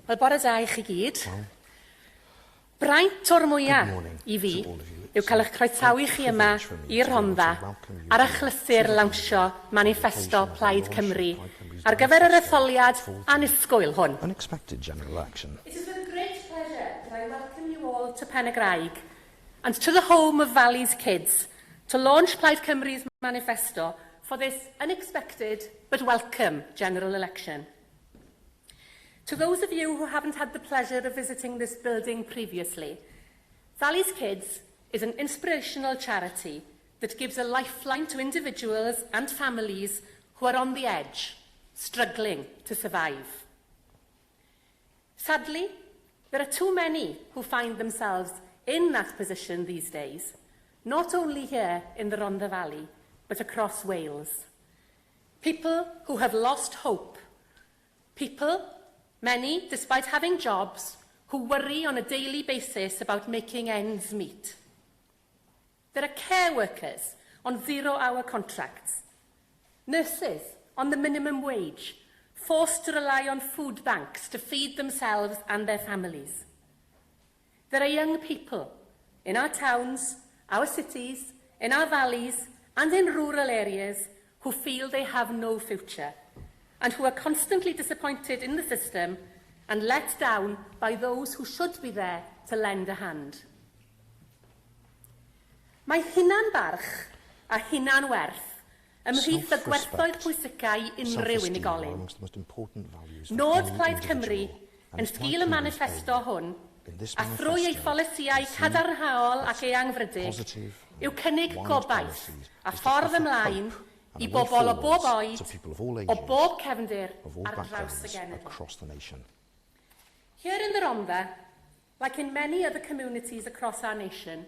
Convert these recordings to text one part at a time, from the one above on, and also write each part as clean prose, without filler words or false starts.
Wel, bore da I chi gyd. Braint o'r mwyaf I fi yw cael eich croesawu chi yma i'r Rhondda ar achlysur lawnsio manifesto Plaid Cymru ar gyfer yr etholiad annisgwyl hwn. It is with great pleasure that I welcome you all to Pen y Graig and to the home of Valley's kids to launch Plaid Cymru's manifesto for this unexpected but welcome general election. To those of you who haven't had the pleasure of visiting this building previously, Valley's Kids is an inspirational charity that gives a lifeline to individuals and families who are on the edge, struggling to survive. Sadly, there are too many who find themselves in that position these days, not only here in the Rhondda Valley, but across Wales. People who have lost hope. People, many, despite having jobs, who worry on a daily basis about making ends meet. There are care workers on zero-hour contracts, nurses on the minimum wage, forced to rely on food banks to feed themselves and their families. There are young people in our towns, our cities, in our valleys, and in rural areas who feel they have no future, and who are constantly disappointed in the system and let down by those who should be there to lend a hand. Mae hunan barch a hunan werth ymhlith y gwerthoedd pwysicau unrhyw unigolyn. Nod Plaid Cymru yn sgil y manifesto hwn a thrwy ei pholisiau cadarnhaol ac eangfrydig yw cynnig gobaith a ffordd ymlaen I bobl o bob oed, o bob cefndir ar draws y genedl. Here in the Rhondda, like in many other communities across our nation,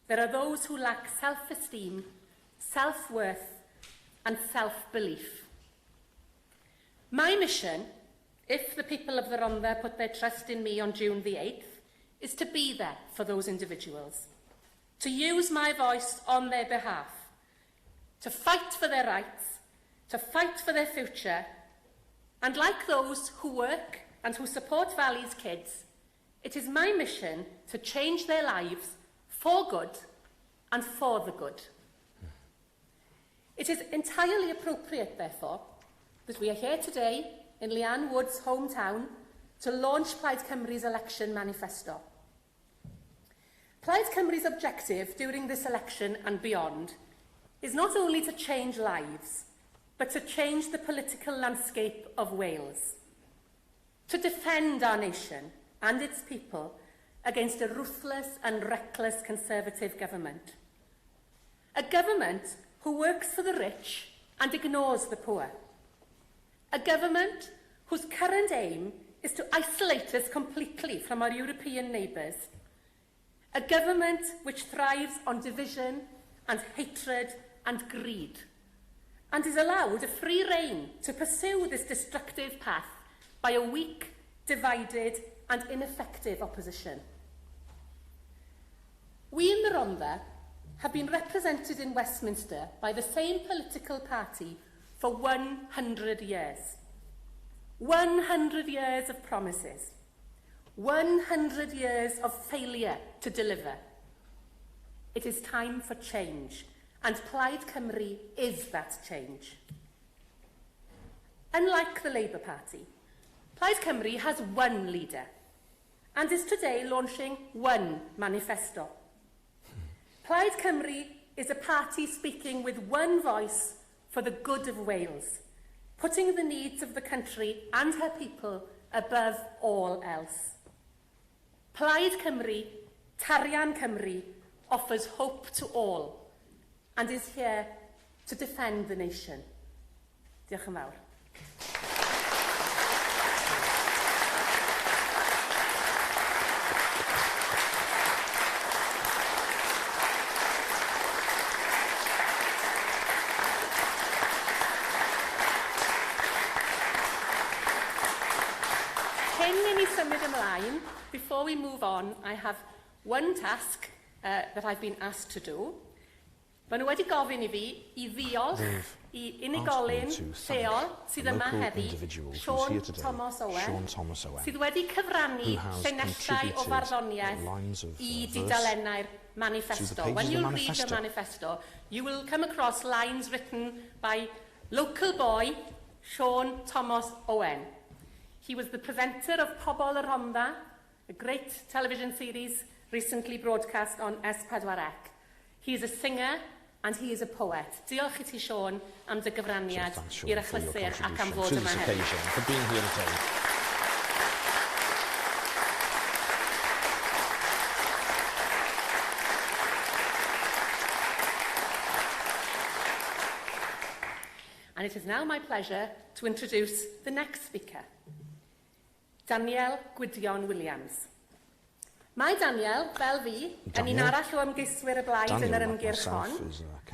there are those who lack self-esteem, self-worth and self-belief. My mission, if the people of the Rhondda put their trust in me on June the 8th, is to be there for those individuals, to use my voice on their behalf, to fight for their rights, to fight for their future, and like those who work and who support Valley's kids, it is my mission to change their lives for good and for the good. It is entirely appropriate, therefore, that we are here today in Leanne Wood's hometown to launch Plaid Cymru's election manifesto. Plaid Cymru's objective during this election and beyond is not only to change lives, but to change the political landscape of Wales, to defend our nation and its people against a ruthless and reckless Conservative government. A government who works for the rich and ignores the poor. A government whose current aim is to isolate us completely from our European neighbours. A government which thrives on division and hatred and greed, and is allowed a free rein to pursue this destructive path by a weak, divided and ineffective opposition. We in the Rhondda have been represented in Westminster by the same political party for 100 years. 100 years of promises. 100 years of failure to deliver. It is time for change. And Plaid Cymru is that change. Unlike the Labour Party, Plaid Cymru has one leader and is today launching one manifesto. Plaid Cymru is a party speaking with one voice for the good of Wales, putting the needs of the country and her people above all else. Plaid Cymru, Tarian Cymru, offers hope to all and is here to defend the nation. Diolch yn fawr. Cyn I ni symud ymlaen, before we move on, I have one task that I've been asked to do. Maen nhw wedi gofyn I fi I ddiolch I unigolyn lleol sydd yma heddi, Sean Thomas Owen, sydd wedi cyfrannu llinellau o farddoniaeth I dudalennau'r manifesto. When you read the manifesto, you will come across lines written by local boy Sean Thomas Owen. He was the presenter of Pobol y Rhondda, a great television series recently broadcast on S4C. He is a singer and he is a poet. Diolch I ti, Sean, am dy gyfraniad i'r achlysur ac am fod yma heddi. For being here today. And it is now my pleasure to introduce the next speaker, Daniel Gwydion Williams. Mae Daniel, fel fi, yn un arall o ymgeiswyr y blaid yn yr ymgyrch hon,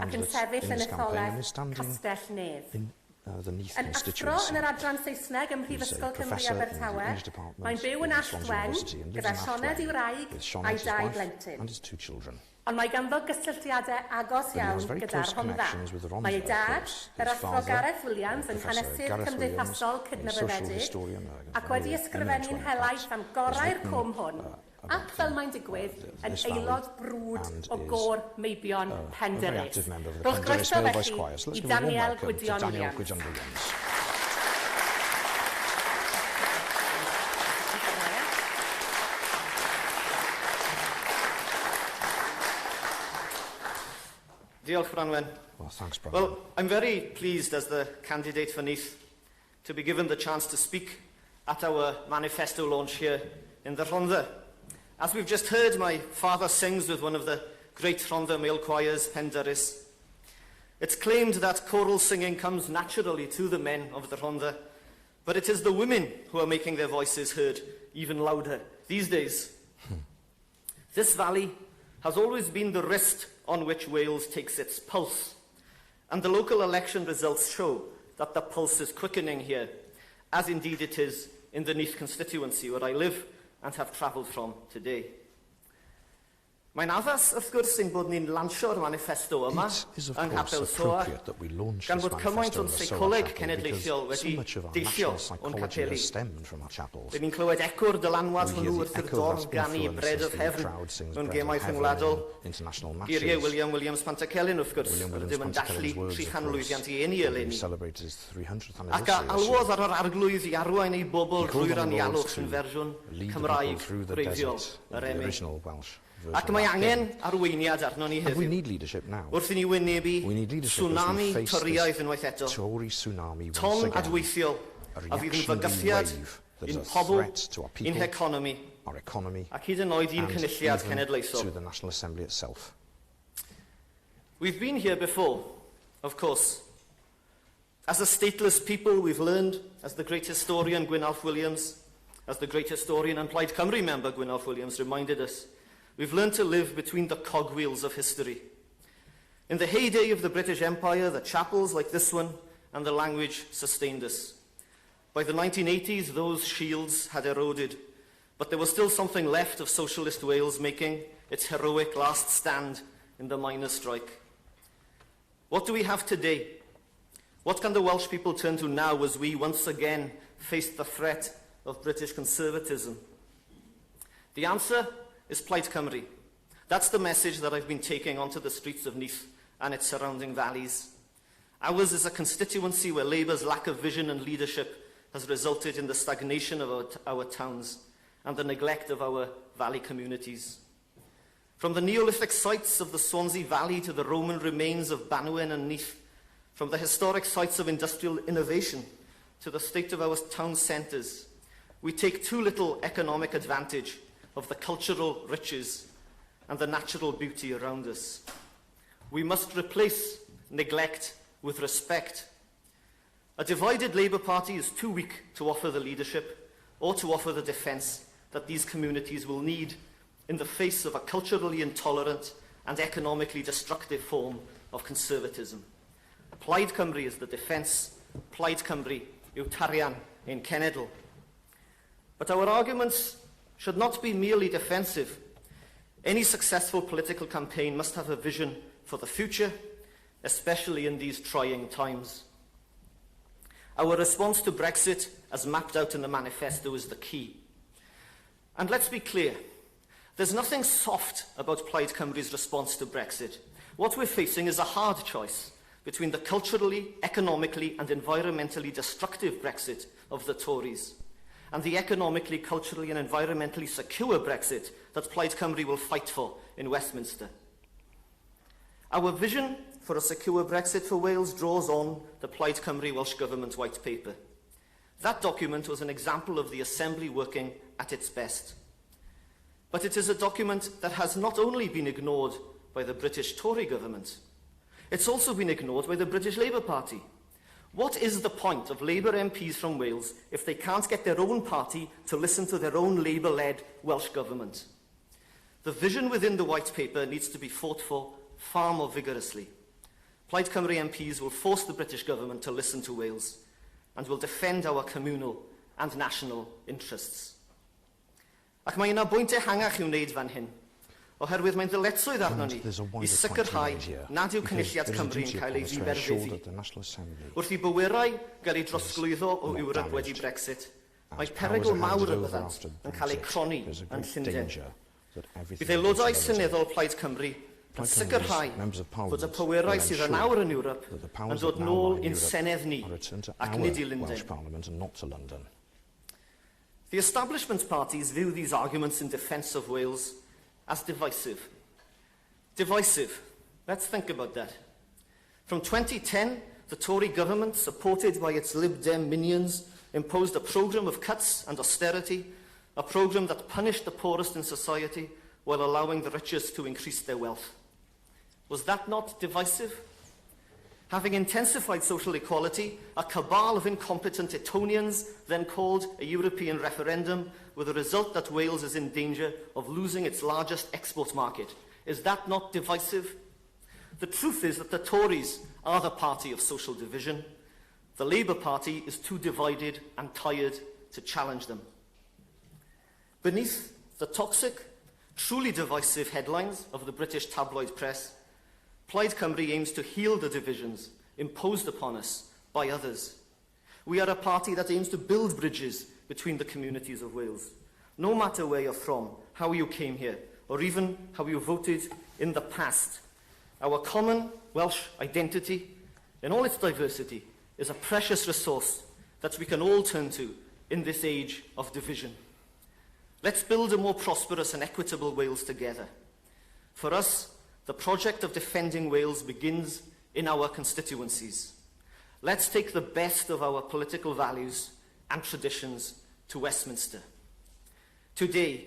ac yn sefyll yn etholedd Castell Nedd. Yn athro yn yr adran Saesneg ym Mhrifysgol Cymru Abertawe, mae'n byw yn Alltwen gyda Sioned i'w wraig a'i 2 blentyn. Ond mae ganddo gysylltiadau agos iawn gyda'r Rhondda. Mae ei dad, yr athro Gareth Williams, yn hanesydd cymdeithasol cydnabyddedig, ac wedi ysgrifennu'n helaeth am gorau'r cwm hwn, ac fel mae'n digwydd, yn aelod brwd o gor Meibion Penderys. Rwy'ch groeso felly I Daniel Gwydion Williams. Diolch, Branwen. Well, thanks, Branwen. Well, I'm very pleased as the candidate for Neath to be given the chance to speak at our manifesto launch here in the Rhondda. As we've just heard, my father sings with one of the great Rhondda male choirs, Penderys. It's claimed that choral singing comes naturally to the men of the Rhondda, but it is the women who are making their voices heard even louder these days. This valley has always been the wrist on which Wales takes its pulse, and the local election results show that the pulse is quickening here, as indeed it is in the Neath constituency where I live and have travelled from today. Mae'n addas, wrth gwrs, ein bod ni'n lansio'r manifesto yma yng Nghapel Soa, gan bod cymaint o'n seicoleg cenedlaethol wedi deillio o'n capeli. Fe ni'n clywed ecwr dylanwad hwnnw wrth i'r dorf ganu Bread of Heaven mewn gemau rhyngwladol. Geiriau William Williams Pantacelyn, wrth gwrs, wedi ddim yn dallu 300 I eni eleni. Ac alwodd ar yr arglwydd I arwain ei bobl drwy'r anialwch yn fersiwn Cymraeg gwreiddiol yr emi. Ac mae angen arweiniad arno ni heddiw. Wrth I ni wynebu tsunami toriaeth unwaith eto. Ton adweithiol a fydd yn fygythiad i'n pobl, i'n heconomi, ac hyd yn oed i'n cynulliad cenedlaethol. We've been here before, of course. As a stateless people, we've learned, as the great historian Gwynalf Williams, as the great historian and Plaid Cymru member Gwynalf Williams reminded us, we've learned to live between the cogwheels of history. In the heyday of the British Empire, the chapels like this one and the language sustained us. By the 1980s, those shields had eroded, but there was still something left of socialist Wales making its heroic last stand in the miners' strike. What do we have today? What can the Welsh people turn to now as we once again face the threat of British conservatism? The answer is Plaid Cymru. That's the message that I've been taking onto the streets of Neath and its surrounding valleys. Ours is a constituency where Labour's lack of vision and leadership has resulted in the stagnation of our towns and the neglect of our valley communities. From the Neolithic sites of the Swansea Valley to the Roman remains of Banwen and Neath, from the historic sites of industrial innovation to the state of our town centres, we take too little economic advantage of the cultural riches and the natural beauty around us. We must replace neglect with respect. A divided Labour Party is too weak to offer the leadership or to offer the defence that these communities will need in the face of a culturally intolerant and economically destructive form of conservatism. Plaid Cymru is the defence, Plaid Cymru yw tarian ein cenedl. But our arguments should not be merely defensive. Any successful political campaign must have a vision for the future, especially in these trying times. Our response to Brexit, as mapped out in the manifesto, is the key. And let's be clear, there's nothing soft about Plaid Cymru's response to Brexit. What we're facing is a hard choice between the culturally, economically and environmentally destructive Brexit of the Tories and the economically, culturally and environmentally secure Brexit that Plaid Cymru will fight for in Westminster. Our vision for a secure Brexit for Wales draws on the Plaid Cymru Welsh Government White Paper. That document was an example of the Assembly working at its best. But it is a document that has not only been ignored by the British Tory government, it's also been ignored by the British Labour Party. What is the point of Labour MPs from Wales if they can't get their own party to listen to their own Labour-led Welsh government? The vision within the White Paper needs to be fought for far more vigorously. Plaid Cymru MPs will force the British government to listen to Wales and will defend our communal and national interests. Ac mae yna bwynt ehangach i'w wneud fan hyn, oherwydd mae'n ddyletswydd arno ni I sicrhau nad yw Cynulliad Cymru'n cael ei ddiberfyddu. Wrth I bywyrau gael ei drosglwyddo o Ewrop wedi Brexit, mae perygl mawr y byddant yn cael ei croni yn Llundain. Bydd aelodau seneddol Plaid Cymru yn sicrhau fod y pywyrau sydd yn awr yn Ewrop yn dod nôl i'n senedd ni ac nid I Llundain. The establishment parties view these arguments in defence of Wales as divisive. Divisive. Let's think about that. From 2010, the Tory government, supported by its Lib Dem minions, imposed a programme of cuts and austerity, a programme that punished the poorest in society while allowing the richest to increase their wealth. Was that not divisive? Having intensified social equality, a cabal of incompetent Etonians then called a European referendum with the result that Wales is in danger of losing its largest export market. Is that not divisive? The truth is that the Tories are the party of social division. The Labour Party is too divided and tired to challenge them. Beneath the toxic, truly divisive headlines of the British tabloid press, Plaid Cymru aims to heal the divisions imposed upon us by others. We are a party that aims to build bridges between the communities of Wales, no matter where you're from, how you came here, or even how you voted in the past. Our common Welsh identity, in all its diversity, is a precious resource that we can all turn to in this age of division. Let's build a more prosperous and equitable Wales together. For us, the project of defending Wales begins in our constituencies. Let's take the best of our political values and traditions to Westminster. Today,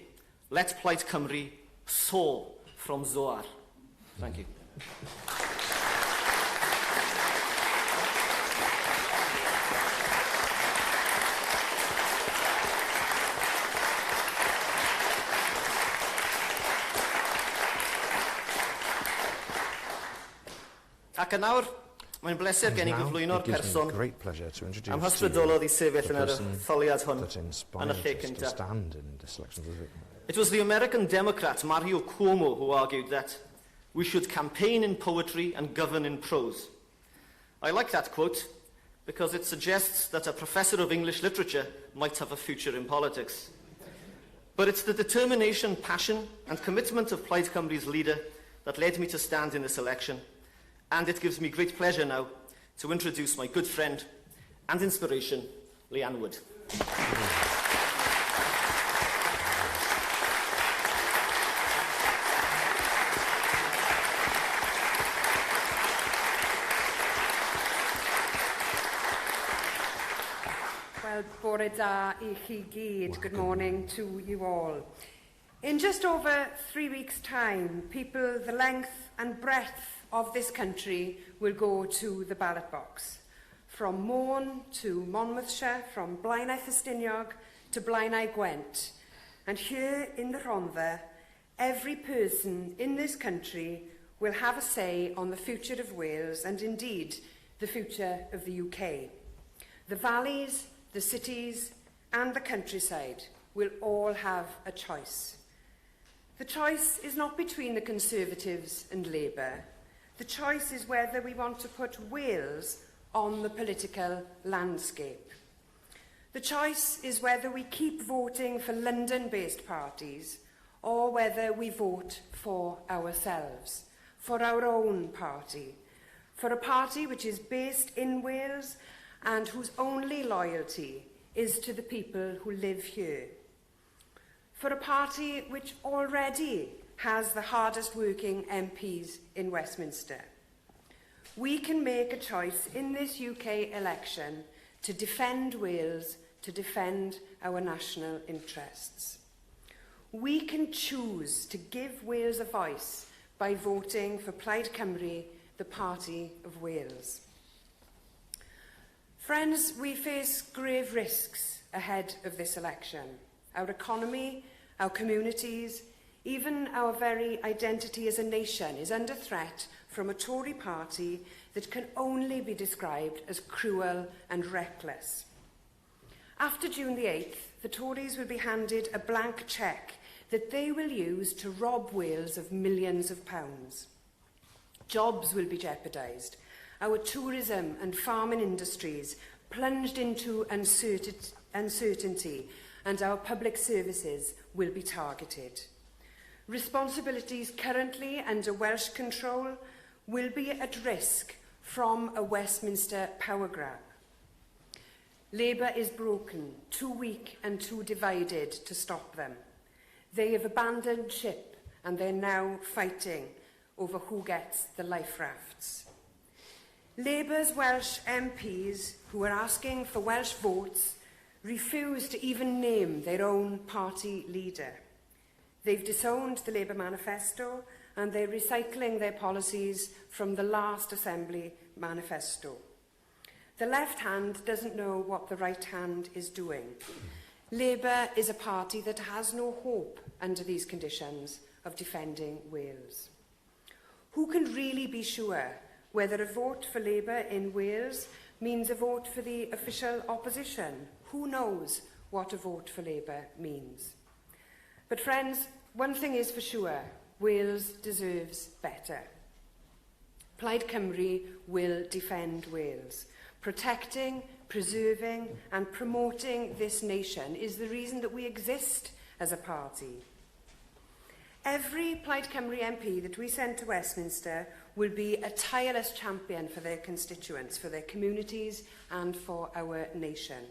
let Plaid Cymru soar from Zoar. Thank you. Ac yn awr, mae'n bleser gen I gyflwyno'r person am hysbrydolodd I sefyll yn yr etholiad hwn yn y lle cyntaf. It was the American Democrat Mario Cuomo who argued that we should campaign in poetry and govern in prose. I like that quote because it suggests that a professor of English literature might have a future in politics. But it's the determination, passion and commitment of Plaid Cymru's leader that led me to stand in this election. And it gives me great pleasure now to introduce my good friend and inspiration, Leanne Wood. Well, bore da I chi gyd. Good morning to you all. In just over 3 weeks' time, people the length and breadth of this country will go to the ballot box. From Môn to Monmouthshire, from Blaenau Ffestiniog to Blaenau Gwent. And here in the Rhondda, every person in this country will have a say on the future of Wales and indeed the future of the UK. The valleys, the cities and the countryside will all have a choice. The choice is not between the Conservatives and Labour. The choice is whether we want to put Wales on the political landscape. The choice is whether we keep voting for London-based parties or whether we vote for ourselves, for our own party, for a party which is based in Wales and whose only loyalty is to the people who live here. For a party which already has the hardest working MPs in Westminster. We can make a choice in this UK election to defend Wales, to defend our national interests. We can choose to give Wales a voice by voting for Plaid Cymru, the party of Wales. Friends, we face grave risks ahead of this election. Our economy, our communities, even our very identity as a nation is under threat from a Tory party that can only be described as cruel and reckless. After June the 8th, the Tories will be handed a blank cheque that they will use to rob Wales of millions of pounds. Jobs will be jeopardised. Our tourism and farming industries plunged into uncertainty, and our public services will be targeted. Responsibilities currently under Welsh control will be at risk from a Westminster power grab. Labour is broken, too weak and too divided to stop them. They have abandoned ship and they're now fighting over who gets the life rafts. Labour's Welsh MPs, who are asking for Welsh votes, refuse to even name their own party leader. They've disowned the Labour manifesto and they're recycling their policies from the last Assembly manifesto. The left hand doesn't know what the right hand is doing. Labour is a party that has no hope under these conditions of defending Wales. Who can really be sure whether a vote for Labour in Wales means a vote for the official opposition? Who knows what a vote for Labour means? But friends, one thing is for sure, Wales deserves better. Plaid Cymru will defend Wales. Protecting, preserving and promoting this nation is the reason that we exist as a party. Every Plaid Cymru MP that we send to Westminster will be a tireless champion for their constituents, for their communities and for our nation.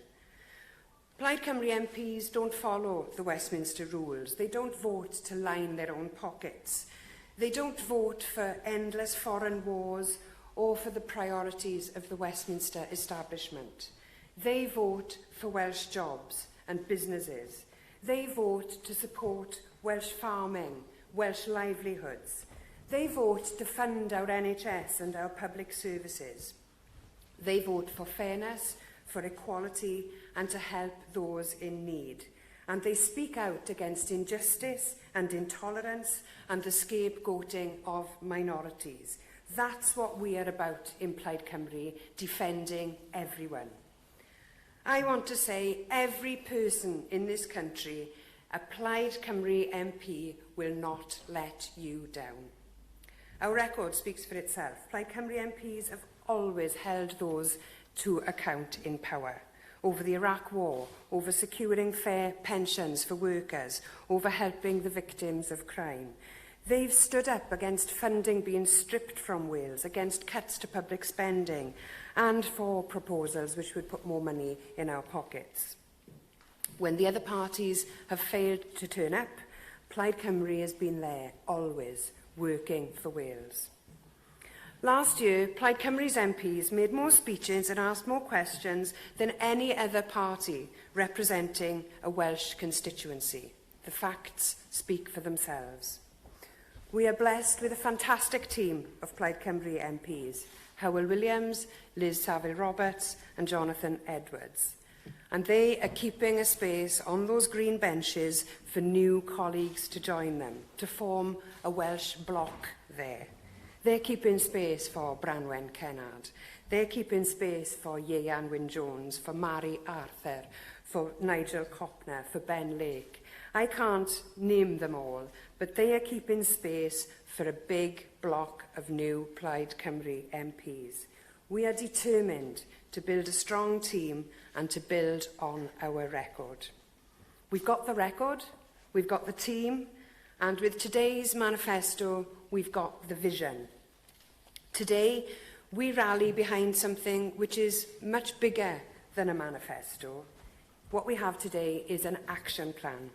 Plaid Cymru MPs don't follow the Westminster rules. They don't vote to line their own pockets. They don't vote for endless foreign wars or for the priorities of the Westminster establishment. They vote for Welsh jobs and businesses. They vote to support Welsh farming, Welsh livelihoods. They vote to fund our NHS and our public services. They vote for fairness, for equality and to help those in need. And they speak out against injustice and intolerance and the scapegoating of minorities. That's what we are about in Plaid Cymru, defending everyone. I want to say every person in this country, a Plaid Cymru MP will not let you down. Our record speaks for itself. Plaid Cymru MPs have always held those to account in power. Over the Iraq War, over securing fair pensions for workers, over helping the victims of crime. They've stood up against funding being stripped from Wales, against cuts to public spending, and for proposals which would put more money in our pockets. When the other parties have failed to turn up, Plaid Cymru has been there, always, working for Wales. Last year, Plaid Cymru's MPs made more speeches and asked more questions than any other party representing a Welsh constituency. The facts speak for themselves. We are blessed with a fantastic team of Plaid Cymru MPs, Hywel Williams, Liz Saville-Roberts and Jonathan Edwards. And they are keeping a space on those green benches for new colleagues to join them, to form a Welsh bloc there. They're keeping space for Branwen Kennard. They're keeping space for Ieuan Wyn Jones, for Mary Arthur, for Nigel Copner, for Ben Lake. I can't name them all, but they are keeping space for a big block of new Plaid Cymru MPs. We are determined to build a strong team and to build on our record. We've got the record, we've got the team, and with today's manifesto, we've got the vision. Today, we rally behind something which is much bigger than a manifesto. What we have today is an action plan.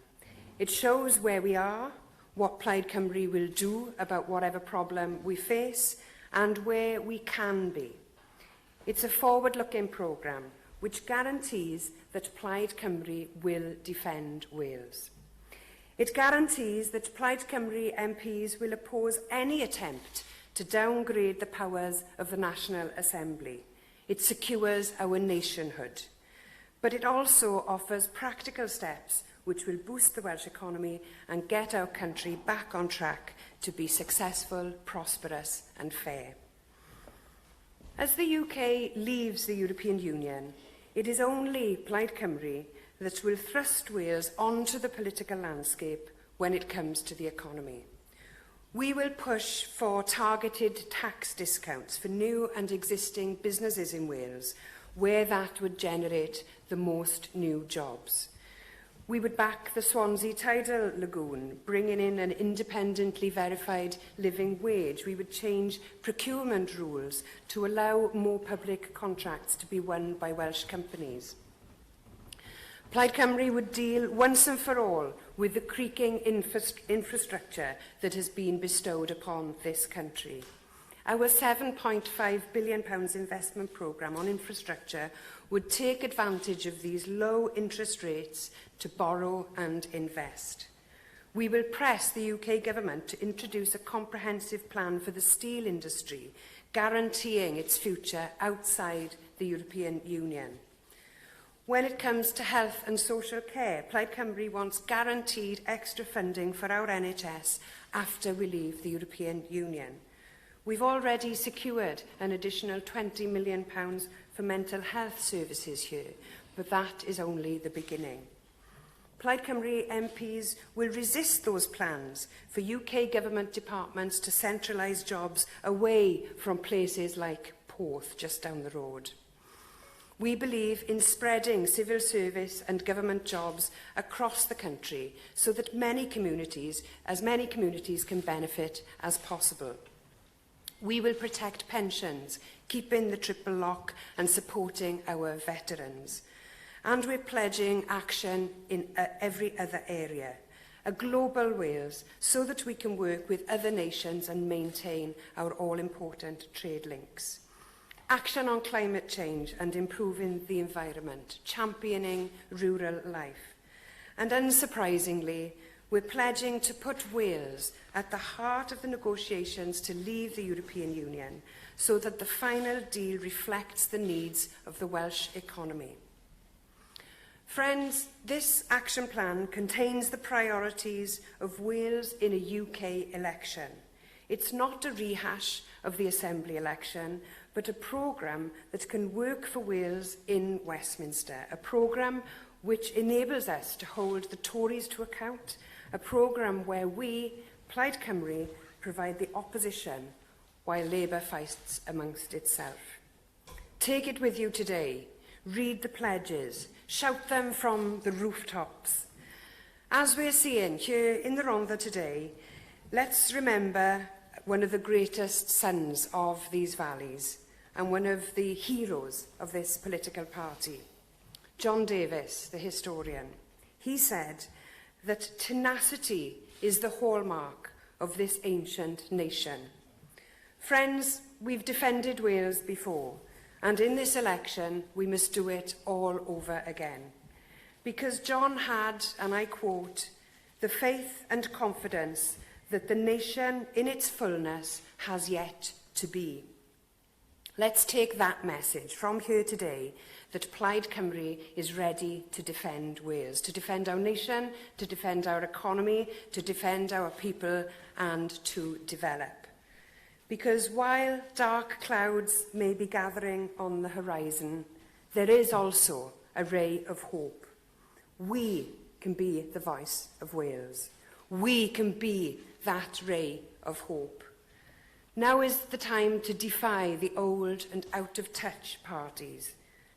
It shows where we are, what Plaid Cymru will do about whatever problem we face, and where we can be. It's a forward-looking programme which guarantees that Plaid Cymru will defend Wales. It guarantees that Plaid Cymru MPs will oppose any attempt to downgrade the powers of the National Assembly. It secures our nationhood. But it also offers practical steps which will boost the Welsh economy and get our country back on track to be successful, prosperous and fair. As the UK leaves the European Union, it is only Plaid Cymru that will thrust Wales onto the political landscape when it comes to the economy. We will push for targeted tax discounts for new and existing businesses in Wales, where that would generate the most new jobs. We would back the Swansea Tidal Lagoon, bringing in an independently verified living wage. We would change procurement rules to allow more public contracts to be won by Welsh companies. Plaid Cymru would deal once and for all with the creaking infrastructure that has been bestowed upon this country. Our £7.5 billion investment programme on infrastructure would take advantage of these low interest rates to borrow and invest. We will press the UK government to introduce a comprehensive plan for the steel industry, guaranteeing its future outside the European Union. When it comes to health and social care, Plaid Cymru wants guaranteed extra funding for our NHS after we leave the European Union. We've already secured an additional £20 million for mental health services here, but that is only the beginning. Plaid Cymru MPs will resist those plans for UK government departments to centralise jobs away from places like Porth, just down the road. We believe in spreading civil service and government jobs across the country so that as many communities can benefit as possible. We will protect pensions, keeping the triple lock and supporting our veterans. And we're pledging action in every other area, a global Wales, so that we can work with other nations and maintain our all-important trade links. Action on climate change and improving the environment, championing rural life. And unsurprisingly, we're pledging to put Wales at the heart of the negotiations to leave the European Union so that the final deal reflects the needs of the Welsh economy. Friends, this action plan contains the priorities of Wales in a UK election. It's not a rehash of the Assembly election, but a programme that can work for Wales in Westminster, a programme which enables us to hold the Tories to account, a programme where we, Plaid Cymru, provide the opposition while Labour fights amongst itself. Take it with you today. Read the pledges. Shout them from the rooftops. As we're seeing here in the Rhondda today, let's remember one of the greatest sons of these valleys and one of the heroes of this political party, John Davies, the historian. He said that tenacity is the hallmark of this ancient nation. Friends, we've defended Wales before, and in this election we must do it all over again. Because John had, and I quote, the faith and confidence that the nation in its fullness has yet to be. Let's take that message from here today, that Plaid Cymru is ready to defend Wales, to defend our nation, to defend our economy, to defend our people and to develop. Because while dark clouds may be gathering on the horizon, there is also a ray of hope. We can be the voice of Wales. We can be that ray of hope. Now is the time to defy the old and out-of-touch parties,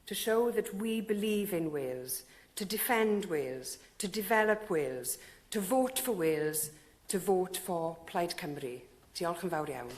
to show that we believe in Wales, to defend Wales, to develop Wales, to vote for Wales, to vote for Plaid Cymru. Diolch yn fawr iawn.